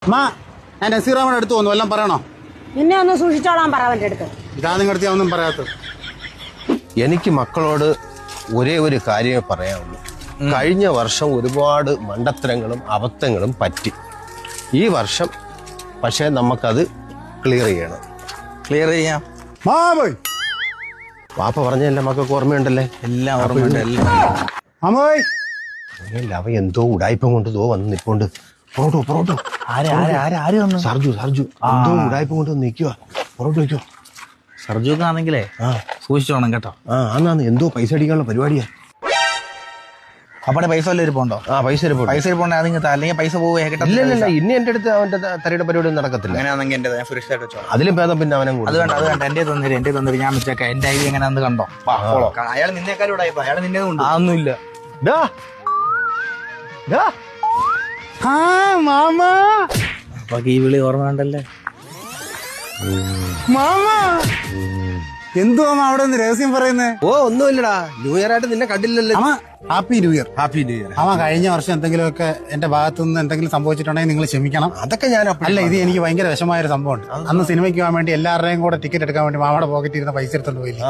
അമ്മ ഞാൻ നസീറാമയുടെ അടുത്ത് വന്നു എല്ലാം പറയണോ? നിന്നെ ഒന്ന് സൂക്ഷിച്ചോളാൻ പറ അവന്റെ അടുത്ത്. ഇതാ നിങ്ങളുടെ ഒന്നും പറയാത്തത്. എനിക്ക് മക്കളോട് ഒരേ ഒരു കാര്യമേ പറയാവുള്ളൂ. കഴിഞ്ഞ വർഷം ഒരുപാട് മണ്ടത്തരങ്ങളും അബദ്ധങ്ങളും പറ്റി. ഈ വർഷം പക്ഷേ നമുക്കത് ക്ലിയർ ചെയ്യണം. ക്ലിയർ ചെയ്യാം. പാപ്പ പറഞ്ഞ എല്ലാ മക്കൾക്ക് ഓർമ്മയുണ്ടല്ലേ? എല്ലാം ഓർമ്മയുണ്ട്. എല്ലാം അവ എന്തോ ഉടായ്പം കൊണ്ട് വന്ന് നിപ്പോണ്ട്. പൊറോട്ടോ സർജു എന്തോ ഉടായ്പം കൊണ്ട് നിൽക്കുക. പൊറോട്ടോ വയ്ക്കോ. സർജുക്കാണെങ്കിലേ സൂക്ഷിച്ചോണം കേട്ടോ. ആന്നാന്ന് എന്തോ പൈസ അടിക്കാനുള്ള പരിപാടിയാ. അപ്പടെ പൈസ വല്ല ഇരിപ്പുണ്ടോ? പൈസ ഇരിപ്പുണ്ട്. അല്ലെങ്കിൽ പൈസ പോവേ കേട്ടോ. ഇല്ല ഇനി എന്റെ അടുത്ത് അവന്റെ തരയുടെ പരിപാടി നടക്കത്തില്ല. അങ്ങനെയാണെങ്കിൽ എന്റെ സുരക്ഷിതമായിട്ട് വെച്ചോളാം. അതിലും ഭേദം പിന്നെ അവനെ അത് വേണ്ട എന്റെ തന്നിട്ട് ഞാൻ വെച്ചേക്കാം. എന്റെ ഐഡിയ എങ്ങനെയാന്ന് കണ്ടോ? അയാൾ നിന്നേക്കാളും അയാൾ നിന്നെ അതൊന്നുമില്ല. അപ്പൊ ഈ വിളി ഓർമ്മ വേണ്ടല്ലേ? എന്തുവാ അവിടെ നിന്ന് രഹസ്യം പറയുന്നേ? ഒന്നുമില്ലടാ. ന്യൂ ഇയർ ആയിട്ട് നിന്നെ കണ്ടില്ലല്ലോ. Happy new year. Happy new year. കഴിഞ്ഞ വർഷം എന്തെങ്കിലുമൊക്കെ എന്റെ ഭാഗത്തുനിന്ന് എന്തെങ്കിലും സംഭവിച്ചിട്ടുണ്ടെങ്കിൽ നിങ്ങൾ ക്ഷമിക്കണം. അതൊക്കെ ഞാൻ അല്ല, ഇത് എനിക്ക് ഭയങ്കര വിഷമമായൊരു സംഭവമുണ്ട്. അന്ന് സിനിമയ്ക്ക് പോകാൻ വേണ്ടി എല്ലാവരുടെയും കൂടെ ടിക്കറ്റ് എടുക്കാൻ വേണ്ടി മാമയുടെ പോക്കറ്റ് ഇരുന്ന പൈസ എടുത്തോണ്ട് പോയില്ല.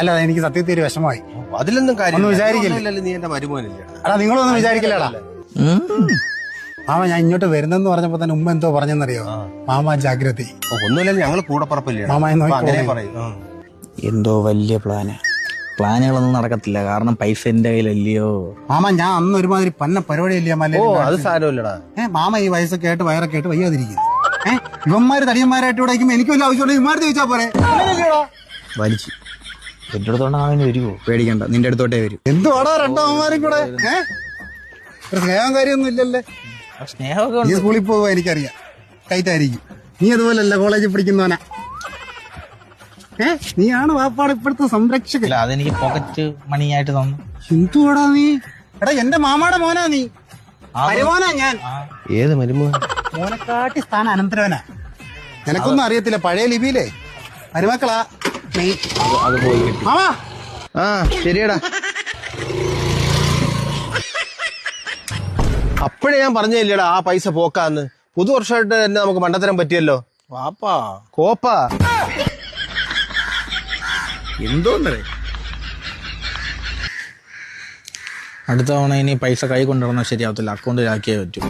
അതെനിക്ക് സത്യത്തിൽ ഒരു വിഷമമായി. അതിലൊന്നും ഒന്നും വിചാരിക്കില്ല. നീ എന്റെ മരുമോനില്ല. അടാ നിങ്ങളൊന്നും വിചാരിക്കില്ലടാ. മാമ ഞാൻ ഇങ്ങോട്ട് വരുന്നെന്ന് പറഞ്ഞപ്പോ തന്നെ ഉമ്മ എന്തോ പറഞ്ഞെന്നറിയോ? മാമ ജാഗ്രത. ഒന്നുമില്ല, ഞങ്ങൾ കൂടെ പറപ്പില്ലേ. മാമ അങ്ങനെ പറയും. എന്തോ വലിയ പ്ലാനുകളൊന്നും നടക്കത്തില്ല. കാരണം പൈസ എന്റെ കയ്യിലല്ലയോ. മാമ ഞാൻ അന്ന് ഒരുമാതിരി പന്ന പരിപാടിയല്ലേ മല്ലേ. അത് സാരമില്ലടാ. മാമ ഈ വയസ്സൊക്കെ ആയിട്ട് വയറൊക്കെ ആയിട്ട് വയ്യാതിരിക്കുന്നു. ഇവന്മാര് തടിയന്മാരായിട്ട് ഇവിടെ എനിക്ക് വല്ല ആവശ്യമുള്ള ഇമാര് ചോദിച്ചാ പോരെ. വലിച്ചു എന്റെ അടുത്തോണ്ട് അവന് വരുവോ? പേടിക്കണ്ട, നിന്റെ അടുത്തോട്ടേ വരും. എന്തുവാടാ രണ്ടമ്മമാരും കൂടെ? ഒരു സ്നേഹം കാര്യമൊന്നും ഇല്ലല്ലേ? സ്നേഹമൊക്കെ നീ സ്കൂളിൽ പോകുക എനിക്കറിയാം, ടൈറ്റായിരിക്കും. നീ അതുപോലല്ല, കോളേജിൽ പഠിക്കുന്നവനാ. നീയാണ് വാപ്പാട് ഇപ്പോഴത്തെ സംരക്ഷകൻ. അതെനിക്ക് പോക്കറ്റ് മണിയായിട്ട് തന്നു. എന്തുവാടാ നീ? എടാ എന്റെ മാമാടെ മോനാ നീ. മരുമോനാ ഞാൻ. ഏത് മരുമോൻ? മോനെക്കാട്ടി സ്ഥാനം അനന്തരവനാ. നിനക്കൊന്നും അറിയത്തില്ല, പഴയ ലിപിയിലേ മരുമക്കളാ നീ. അത് പോയി കിട്ടി. മാമാ ശരിയടാ. അപ്പോഴേ ഞാൻ പറഞ്ഞില്ലടാ ആ പൈസ പോക്കാന്ന്. പുതുവർഷമായിട്ട് തന്നെ നമുക്ക് മണ്ടത്തരം പറ്റിയല്ലോ. വാപ്പാ കോപ്പാ എന്തോന്നേ. അടുത്ത തവണ ഇനി പൈസ കൈ കൊണ്ടുവന്നാൽ ശരിയാവത്തില്ല. അക്കൗണ്ടിലാക്കിയേ പറ്റൂ.